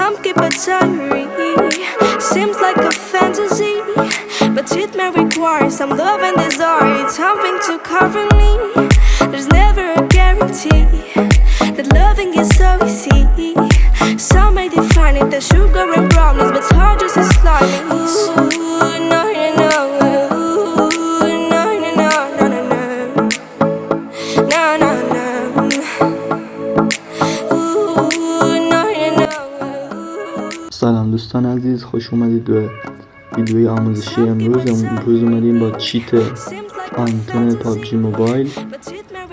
Some keep a diary, seems like a fantasy, but it may require some love and desire, something to cover me. There's never a guarantee that loving is so easy. Some may define it as sugar and brownies, but hard just as slimy. Ooh, no, no, no. Ooh, no, no, no, no, no, no. No, no, no. سلام دوستان عزیز، خوش اومدید به ویدیوی آموزشی امروز اومدیم با چیت آنتن پابجی موبایل.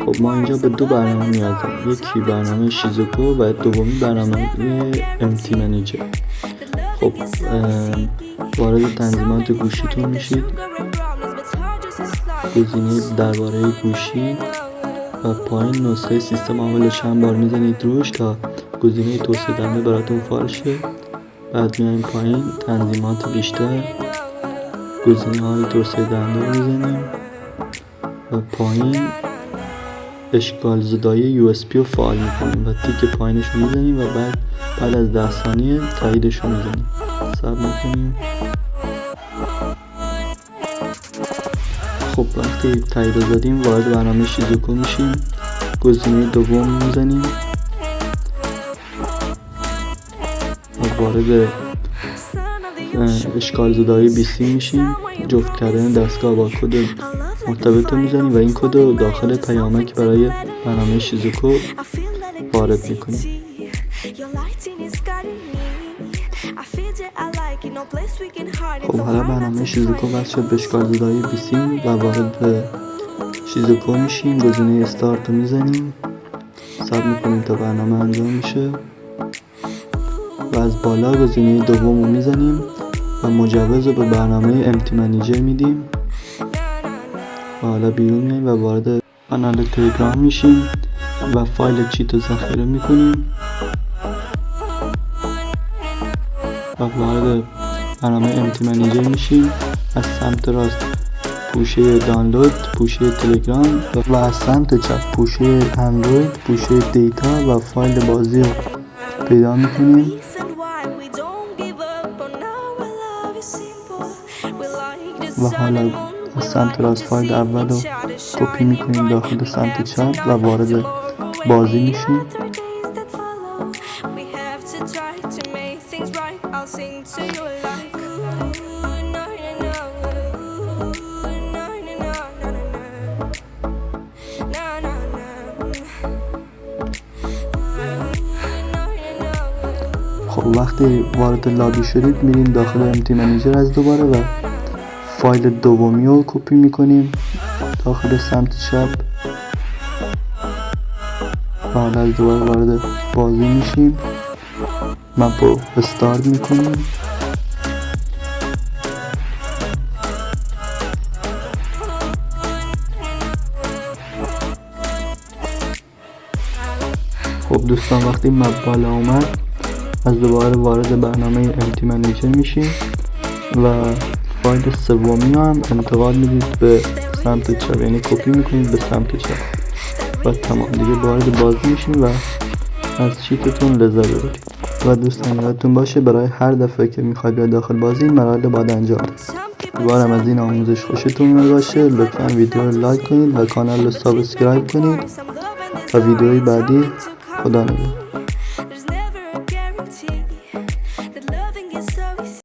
خب ما اینجا به دو برنامه نیاز داریم، یکی برنامه شیزوکو و دومی برنامه امتی منیجر. خب وارد تنظیمات گوشیتون میشید، گزینه درباره گوشی و پایین نسخه سیستم عامل چند بار میزنید روش تا گزینه توسعه دهنده براتون فعال شه. بعد میایم پایین تنظیمات بیشتر، گزینه های توسعه دهنده رو میزنیم و پایین اشکال زدایی USB رو فعال میکنیم و تیک پایینش رو میزنیم و بعد از 10 ثانیه تاییدش رو میزنیم. صبر میکنیم. خب وقتی تایید رو زدیم وارد برنامه شیزوکو میشیم، گزینه دوم میزنیم و وارد اشکال زدایی BC میشیم. جفت کردن دستگاه با کد مرتبط رو میزنیم و این کد رو داخل پیامک برای برنامه شیزوکو وارد میکنیم. خب حالا برنامه شیزوکو وصل شد به اشکال زدایی BC و وارد به شیزوکو میشیم. گزینه استارت رو میزنیم، صبر میکنیم تا برنامه انجام میشه و از بالا گزینه دوم رو میزنیم و مجوز رو به برنامه امتی منیجر میدیم و حالا بیرون میاییم و وارد کانال تلگرام میشیم و فایل چیت رو ذخیره میکنیم و وارد برنامه امتی منیجر میشیم. از سمت راست پوشه دانلود، پوشه تلگرام و از سمت چپ پوشه اندروید، پوشه دیتا و فایل بازی رو پیدا میکنیم و حالا از سمت راست فایل اول رو کپی میکنیم داخل سمت چپ و وارد بازی میشیم. خب وقتی وارد لابی شدید میریم داخل امتی منیجر از دوباره و فایل دومی رو کپی میکنیم داخل سمت چپ و حالا از دوباره وارد بازی میشیم. مپ رو استارت میکنیم خب دوستان وقتی مپ بالا اومد از دوباره وارد برنامه امتی منیجر میشیم و فایل سومی هم انتقال میدید به سمت چپ، یعنی کپی میکنید به سمت چپ و تمام دیگه وارد بازی میشیم و از چیتتون لذت ببرید. و دوستان یادتون باشه برای هر دفعه که میخواید بیاید داخل بازی این مراحل باید انجام بدید. امیدوارم از این آموزش خوشتون اومده باشه. لطفا ویدیو رو لایک کنید و کانال رو سابسکرایب کنید تا ویدیوی بعدی. خدا نگهدار.